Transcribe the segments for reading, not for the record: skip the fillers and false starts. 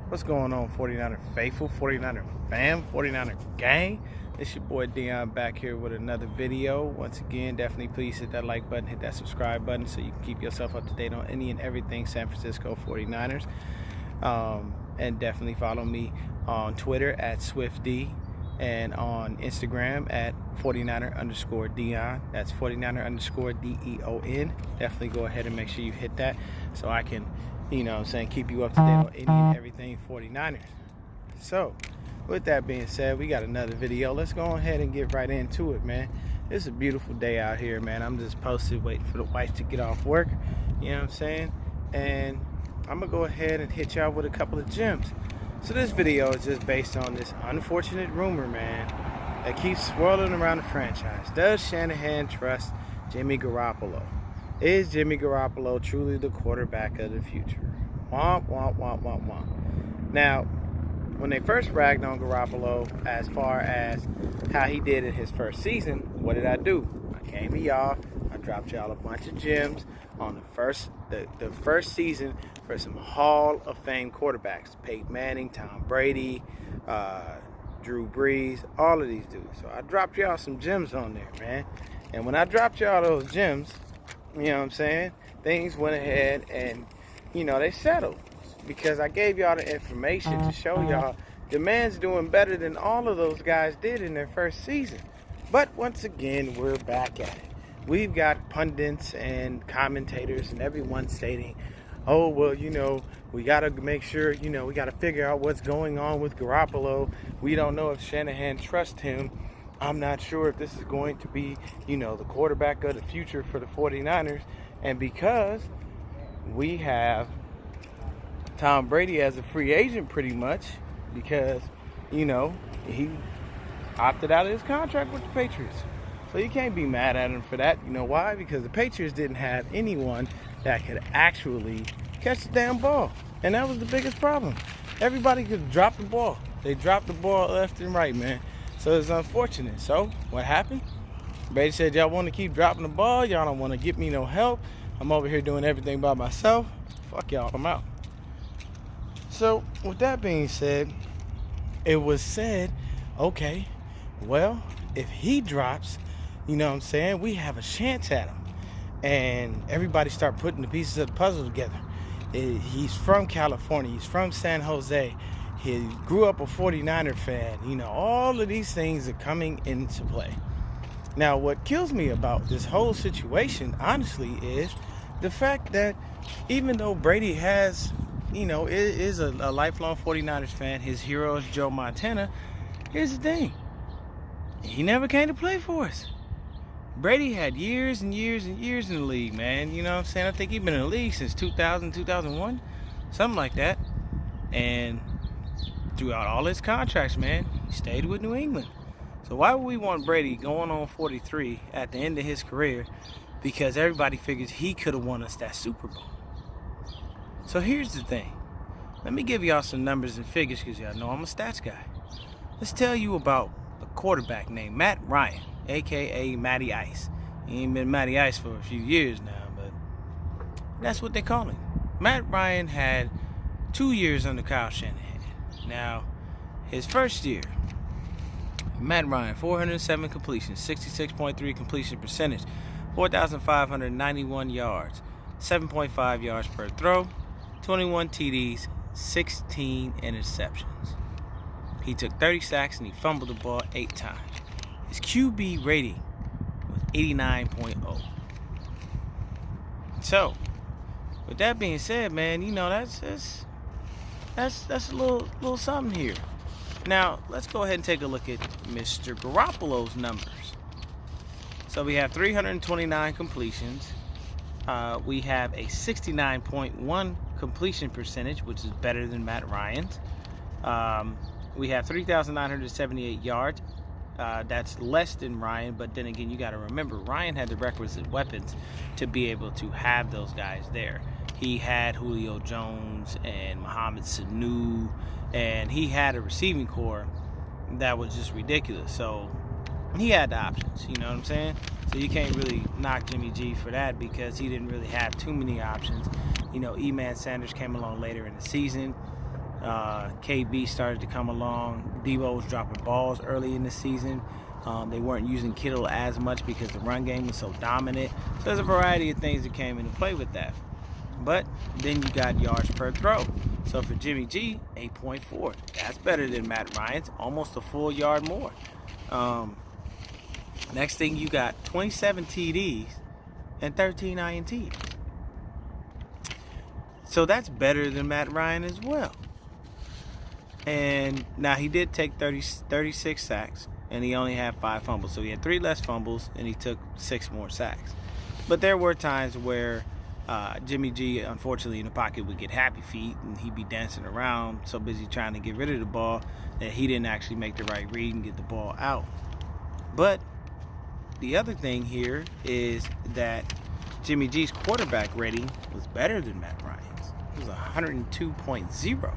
What's going on, 49er faithful, 49er fam, 49er gang? It's your boy Dion back here with another video. Once again, definitely please hit that like button, hit that subscribe button so you can keep yourself up to date on any and everything San Francisco 49ers. And definitely follow me on Twitter at SwiftD and on Instagram at 49er_Dion. That's 49er_DEON. Definitely go ahead and make sure you hit that so I can, keep you up to date on any and everything 49ers. So, with that being said, we got another video. Let's go ahead and get right into it, man. It's a beautiful day out here, man. I'm just posted waiting for the wife to get off work. You know what I'm saying? And I'm going to go ahead and hit y'all with a couple of gems. So this video is just based on this unfortunate rumor, man, that keeps swirling around the franchise. Does Shanahan trust Jimmy Garoppolo? Is Jimmy Garoppolo truly the quarterback of the future? Womp, womp, womp, womp, womp. Now, when they first ragged on Garoppolo as far as how he did in his first season, what did I do? I came to y'all, I dropped y'all a bunch of gems on the first season for some Hall of Fame quarterbacks. Peyton Manning, Tom Brady, Drew Brees, all of these dudes. So I dropped y'all some gems on there, man. And when I dropped y'all those gems, you know what I'm saying, things went ahead and, they settled. Because I gave y'all the information to show y'all the man's doing better than all of those guys did in their first season. But once again, we're back at it. We've got pundits and commentators and everyone stating, oh, well, we got to make sure, we got to figure out what's going on with Garoppolo. We don't know if Shanahan trusts him. I'm not sure if this is going to be, the quarterback of the future for the 49ers. And because we have Tom Brady as a free agent pretty much, because, he opted out of his contract with the Patriots. So you can't be mad at him for that. You know why? Because the Patriots didn't have anyone that could actually catch the damn ball. And that was the biggest problem. Everybody could drop the ball. They dropped the ball left and right, man. So it's unfortunate. So what happened? Brady said, y'all want to keep dropping the ball. Y'all don't want to give me no help. I'm over here doing everything by myself. Fuck y'all, I'm out. So with that being said, it was said, okay, well, if he drops, we have a chance at him. And everybody start putting the pieces of the puzzle together. He's from California. He's from San Jose. He grew up a 49er fan. All of these things are coming into play. Now, what kills me about this whole situation, honestly, is the fact that even though Brady has, is a lifelong 49ers fan, his hero is Joe Montana, here's the thing. He never came to play for us. Brady had years and years and years in the league, man. You know what I'm saying? I think he's been in the league since 2000, 2001, something like that. And throughout all his contracts, man, he stayed with New England. So why would we want Brady going on 43 at the end of his career? Because everybody figures he could have won us that Super Bowl. So here's the thing. Let me give y'all some numbers and figures because y'all know I'm a stats guy. Let's tell you about a quarterback named Matt Ryan, a.k.a. Matty Ice. He ain't been Matty Ice for a few years now, but that's what they call him. Matt Ryan had 2 years under Kyle Shanahan. Now, his first year, Matt Ryan, 407 completions, 66.3 completion percentage, 4,591 yards, 7.5 yards per throw, 21 TDs, 16 interceptions. He took 30 sacks and he fumbled the ball 8 times. His QB rating was 89.0. So, with that being said, man, that's a little something here. Now, let's go ahead and take a look at Mr. Garoppolo's numbers. So we have 329 completions. We have a 69.1 completion percentage, which is better than Matt Ryan's. We have 3,978 yards. That's less than Ryan, but then again, you got to remember, Ryan had the requisite weapons to be able to have those guys there. He had Julio Jones and Mohamed Sanu, and he had a receiving core that was just ridiculous. So he had the options, you know what I'm saying? So you can't really knock Jimmy G for that because he didn't really have too many options. You know, E-Man Sanders came along later in the season. KB started to come along. Debo was dropping balls early in the season. They weren't using Kittle as much because the run game was so dominant. So there's a variety of things that came into play with that. But then you got yards per throw. So for Jimmy G, 8.4. That's better than Matt Ryan's, almost a full yard more. Next thing, you got 27 TDs and 13 INTs. So that's better than Matt Ryan as well. And now he did take 36 sacks, and he only had 5 fumbles. So he had 3 less fumbles, and he took 6 more sacks. But there were times where Jimmy G, unfortunately, in the pocket would get happy feet, and he'd be dancing around, so busy trying to get rid of the ball that he didn't actually make the right read and get the ball out. But the other thing here is that Jimmy G's quarterback rating was better than Matt Ryan's. It was 102.0.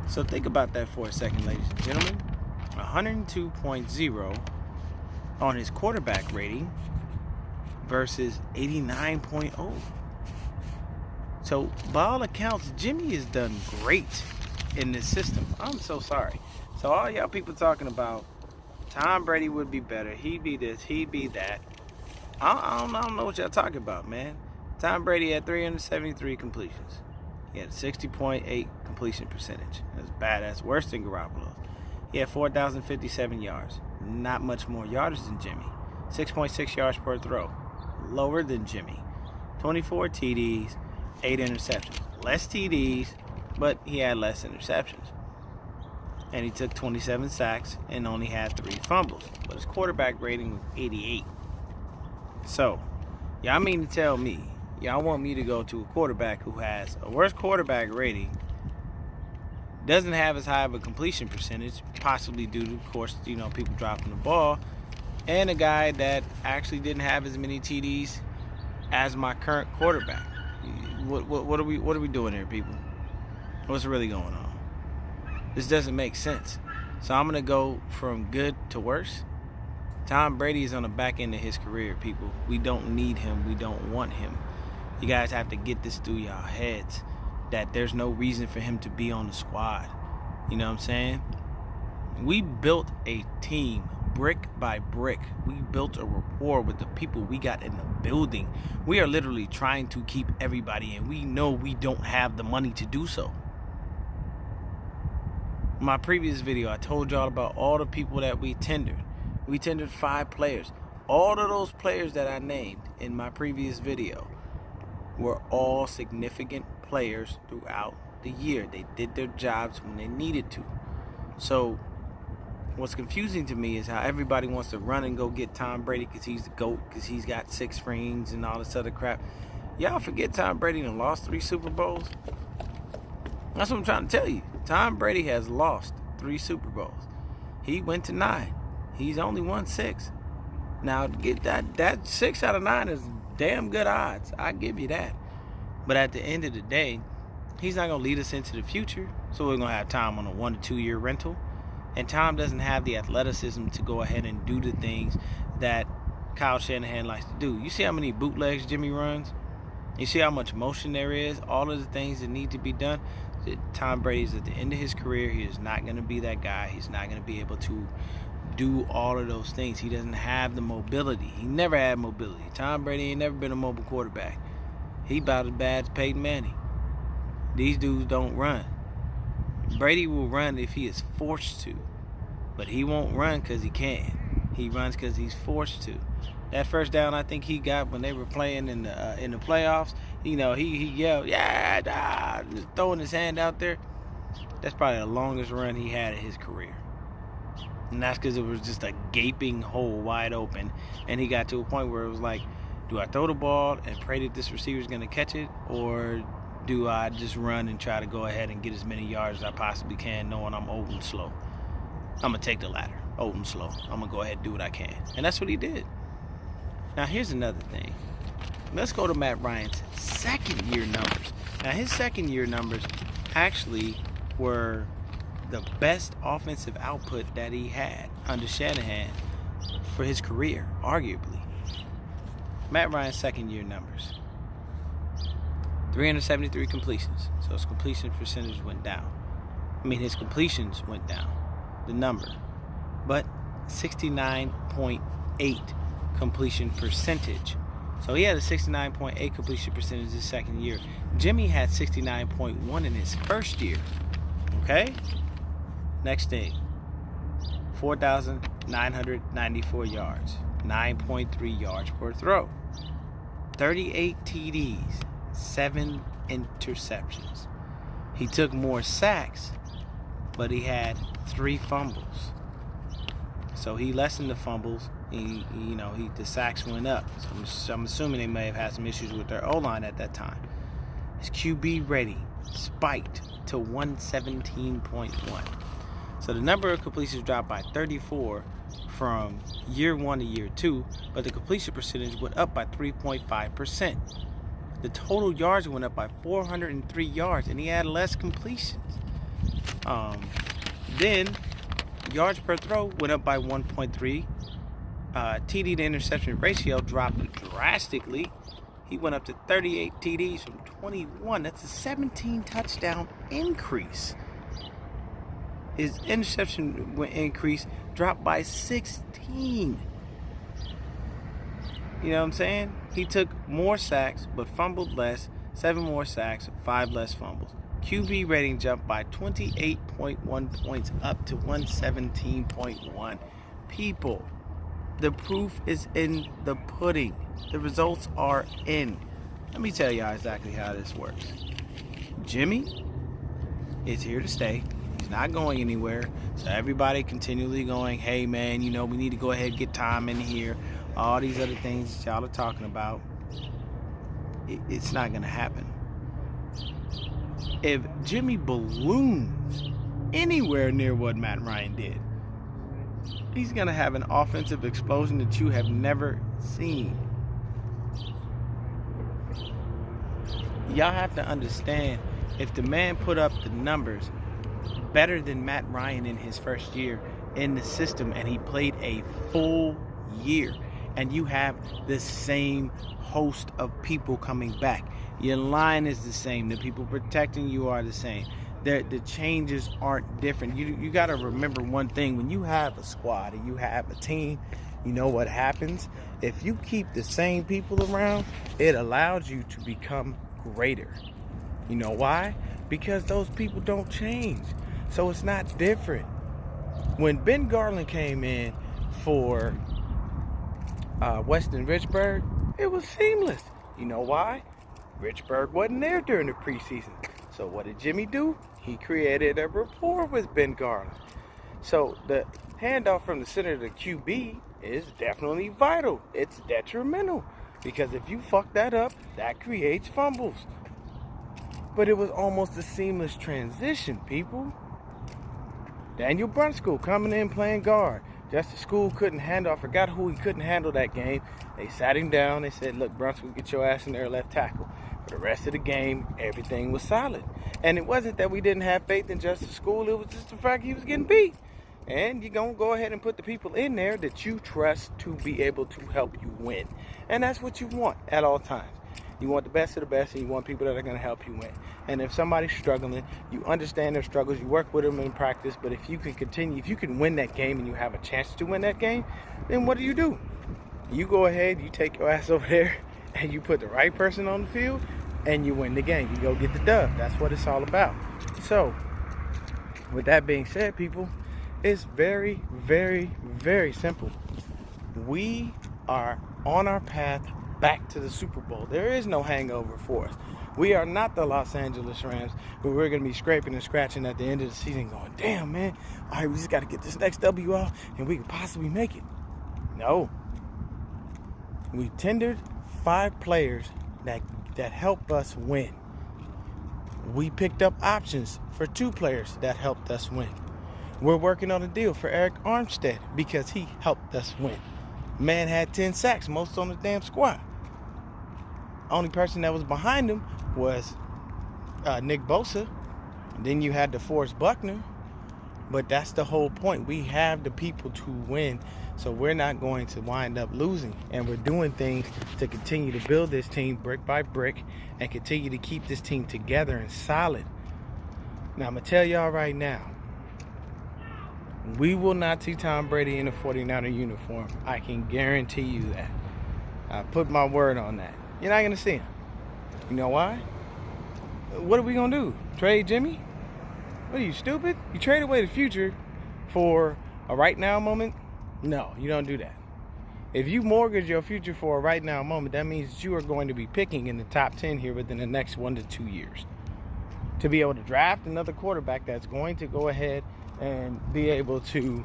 So think about that for a second, ladies and gentlemen. 102.0 on his quarterback rating versus 89.0. So by all accounts, Jimmy has done great in this system. I'm so sorry. So all y'all people talking about Tom Brady would be better, he'd be this, he'd be that. I don't know what y'all talking about, man. Tom Brady had 373 completions. He had a 60.8 completion percentage. That's bad. That's worse than Garoppolo's. He had 4,057 yards. Not much more yardage than Jimmy. 6.6 yards per throw. Lower than Jimmy. 24 TDs, 8 interceptions. Less TDs, but he had less interceptions. And he took 27 sacks and only had 3 fumbles. But his quarterback rating was 88. So, y'all mean to tell me, y'all want me to go to a quarterback who has a worse quarterback rating, doesn't have as high of a completion percentage, possibly due to, of course, people dropping the ball, and a guy that actually didn't have as many TDs as my current quarterback? What are we doing here, people? What's really going on? This doesn't make sense. So I'm gonna go from good to worse. Tom Brady is on the back end of his career, people. We don't need him. We don't want him. You guys have to get this through y'all heads that there's no reason for him to be on the squad. You know what I'm saying? We built a team brick by brick. We built a rapport with the people we got in the building. We are literally trying to keep everybody, and we know we don't have the money to do so. In my previous video, I told y'all about all the people that we tendered. We tendered 5 players. All of those players that I named in my previous video were all significant players throughout the year. They did their jobs when they needed to. So what's confusing to me is how everybody wants to run and go get Tom Brady because he's the GOAT, because he's got 6 rings and all this other crap. Y'all forget Tom Brady done lost 3 Super Bowls? That's what I'm trying to tell you. Tom Brady has lost 3 Super Bowls. He went to 9. He's only won 6. Now, get that 6 out of 9 is damn good odds. I give you that. But at the end of the day, he's not going to lead us into the future. So we're going to have Tom on a 1 to 2 year rental. And Tom doesn't have the athleticism to go ahead and do the things that Kyle Shanahan likes to do. You see how many bootlegs Jimmy runs? You see how much motion there is? All of the things that need to be done. Tom Brady's at the end of his career. He is not going to be that guy. He's not going to be able to do all of those things. He doesn't have the mobility. He never had mobility. Tom Brady ain't never been a mobile quarterback. He about as bad as Peyton Manning. These dudes don't run. Brady will run if he is forced to, but he won't run because he can. He runs because he's forced to. That first down I think he got when they were playing in the playoffs, he yelled, yeah, just throwing his hand out there. That's probably the longest run he had in his career. And that's because it was just a gaping hole wide open. And he got to a point where it was like, do I throw the ball and pray that this receiver's going to catch it? Or do I just run and try to go ahead and get as many yards as I possibly can, knowing I'm old and slow? I'm going to take the latter, old and slow. I'm going to go ahead and do what I can. And that's what he did. Now, here's another thing. Let's go to Matt Ryan's second-year numbers. Now, his second-year numbers actually were the best offensive output that he had under Shanahan for his career, arguably. Matt Ryan's second-year numbers. 373 completions. So his completion percentage went down. his completions went down, the number, but 69.8 completion percentage. So he had a 69.8 completion percentage his second year. Jimmy had 69.1 in his first year. Okay? Next thing. 4,994 yards. 9.3 yards per throw. 38 TDs. 7 interceptions. He took more sacks, but he had 3 fumbles. So he lessened the fumbles. The sacks went up. So I'm assuming they may have had some issues with their O-line at that time. His QB rating spiked to 117.1. So the number of completions dropped by 34 from year 1 to year 2, but the completion percentage went up by 3.5%. The total yards went up by 403 yards, and he had less completions. Then yards per throw went up by 1.3. TD to interception ratio dropped drastically. He went up to 38 TDs from 21. That's a 17 touchdown increase. His interception increase dropped by 16. You know what I'm saying? He took more sacks but fumbled less. 7 more sacks, 5 less fumbles. QB rating jumped by 28.1 points up to 117.1. People, the proof is in the pudding. The results are in. Let me tell y'all exactly how this works. Jimmy is here to stay. He's not going anywhere. So everybody continually going, hey man, we need to go ahead and get Tom in here. All these other things that y'all are talking about. It's not going to happen. If Jimmy balloons anywhere near what Matt Ryan did, he's going to have an offensive explosion that you have never seen. Y'all have to understand, if the man put up the numbers better than Matt Ryan in his first year in the system, and he played a full year, and you have the same host of people coming back. Your line is the same. The people protecting you are the same. The changes aren't different. You got to remember one thing. When you have a squad and you have a team, you know what happens? If you keep the same people around, it allows you to become greater. You know why? Because those people don't change. So it's not different. When Ben Garland came in for Weston Richburg, it was seamless. You know why? Richburg wasn't there during the preseason. So what did Jimmy do? He created a rapport with Ben Garland. So the handoff from the center to the QB is definitely vital. It's detrimental. Because if you fuck that up, that creates fumbles. But it was almost a seamless transition, people. Daniel Brunskill coming in playing guard. Justice School couldn't handle. I forgot who he couldn't handle that game. They sat him down. They said, look, Brunskill, get your ass in there, left tackle. For the rest of the game, everything was solid. And it wasn't that we didn't have faith in Justice School. It was just the fact he was getting beat. And you're going to go ahead and put the people in there that you trust to be able to help you win. And that's what you want at all times. You want the best of the best, and you want people that are going to help you win. And if somebody's struggling, you understand their struggles, you work with them in practice, but if you can continue, if you can win that game and you have a chance to win that game, then what do? You go ahead, you take your ass over there, and you put the right person on the field, and you win the game. You go get the dub. That's what it's all about. So, with that being said, people, it's very, very, very simple. We are on our path back to the Super Bowl. There is no hangover for us. We are not the Los Angeles Rams, where we're going to be scraping and scratching at the end of the season going, damn, man, all right, we just got to get this next W off, and we can possibly make it. No. We tendered 5 players that helped us win. We picked up options for 2 players that helped us win. We're working on a deal for Eric Armstead because he helped us win. Man had 10 sacks, most on the damn squad. Only person that was behind him was Nick Bosa. Then you had DeForest Buckner. But that's the whole point. We have the people to win, so we're not going to wind up losing. And we're doing things to continue to build this team brick by brick and continue to keep this team together and solid. Now, I'm going to tell y'all right now, we will not see Tom Brady in a 49er uniform. I can guarantee you that. I put my word on that. You're not going to see him. You know why? What are we going to do? Trade Jimmy? What are you, stupid? You trade away the future for a right now moment? No, you don't do that. If you mortgage your future for a right now moment, that means you are going to be picking in the top 10 here within the next 1 to 2 years. To be able to draft another quarterback that's going to go ahead and be able to,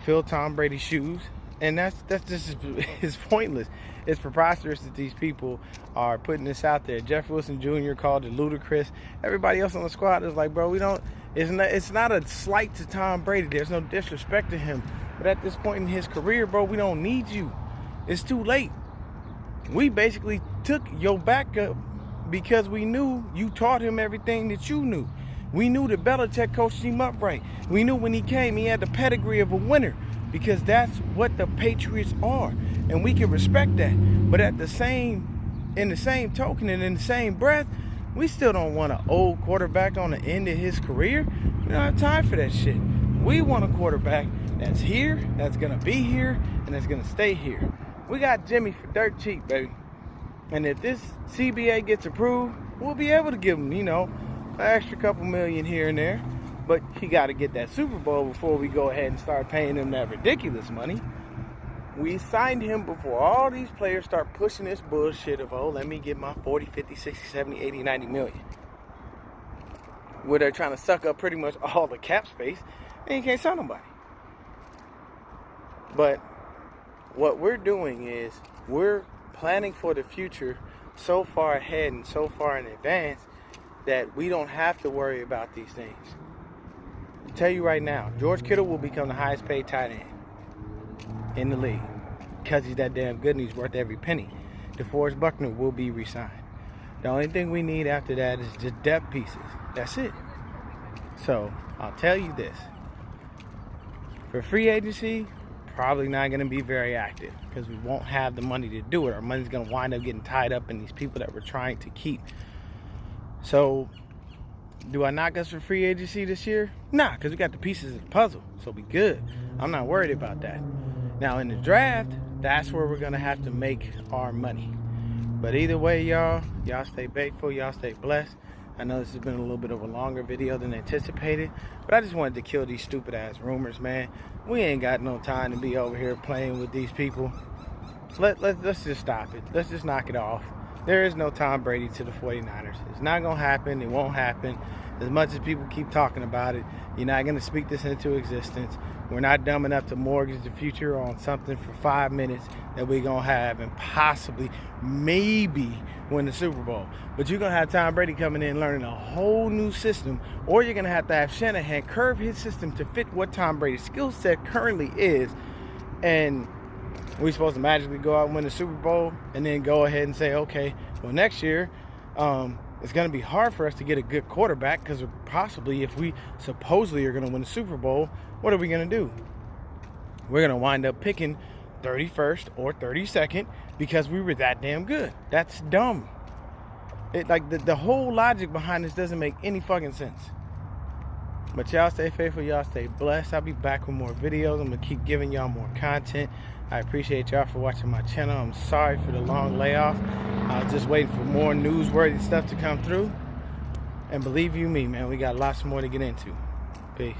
fill Tom Brady's shoes. And that's just it's pointless. It's preposterous that these people are putting this out there. Jeff Wilson Jr. called it ludicrous. Everybody else on the squad is like, bro, it's not a slight to Tom Brady. There's no disrespect to him. But at this point in his career, bro, we don't need you. It's too late. We basically took your backup because we knew you taught him everything that you knew. We knew that Belichick coached him up right. We knew when he came, he had the pedigree of a winner, because that's what the Patriots are, and we can respect that. But in the same token and in the same breath, we still don't want an old quarterback on the end of his career. We don't have time for that shit. We want a quarterback that's here, that's gonna be here, and that's gonna stay here. We got Jimmy for dirt cheap, baby. And if this CBA gets approved, we'll be able to give him, an extra couple million here and there. But he got to get that Super Bowl before we go ahead and start paying him that ridiculous money. We signed him before all these players start pushing this bullshit of, let me get my 40, 50, 60, 70, 80, 90 million. Where they're trying to suck up pretty much all the cap space, and you can't sign nobody. But what we're doing is we're planning for the future so far ahead and so far in advance that we don't have to worry about these things. I'll tell you right now, George Kittle will become the highest paid tight end in the league because he's that damn good and he's worth every penny. DeForest Buckner will be re-signed. The only thing we need after that is just depth pieces. That's it. So I'll tell you this. For free agency, probably not going to be very active because we won't have the money to do it. Our money's going to wind up getting tied up in these people that we're trying to keep. So, do I knock us for free agency this year? Nah, because we got the pieces of the puzzle, so we good. I'm not worried about that. Now, in the draft, that's where we're going to have to make our money. But either way, y'all stay faithful, y'all stay blessed. I know this has been a little bit of a longer video than anticipated, but I just wanted to kill these stupid-ass rumors, man. We ain't got no time to be over here playing with these people. Let's just stop it. Let's just knock it off. There is no Tom Brady to the 49ers. It's not going to happen. It won't happen. As much as people keep talking about it, you're not going to speak this into existence. We're not dumb enough to mortgage the future on something for 5 minutes that we're going to have and possibly, maybe win the Super Bowl. But you're going to have Tom Brady coming in learning a whole new system, or you're going to have Shanahan curve his system to fit what Tom Brady's skill set currently is. And we're supposed to magically go out and win the Super Bowl and then go ahead and say, okay, well, next year it's going to be hard for us to get a good quarterback because possibly if we supposedly are going to win the Super Bowl, what are we going to do? We're going to wind up picking 31st or 32nd because we were that damn good. That's dumb. The whole logic behind this doesn't make any fucking sense. But y'all stay faithful, y'all stay blessed. I'll be back with more videos. I'm going to keep giving y'all more content. I appreciate y'all for watching my channel. I'm sorry for the long layoff. I was just waiting for more newsworthy stuff to come through. And believe you me, man, we got lots more to get into. Peace.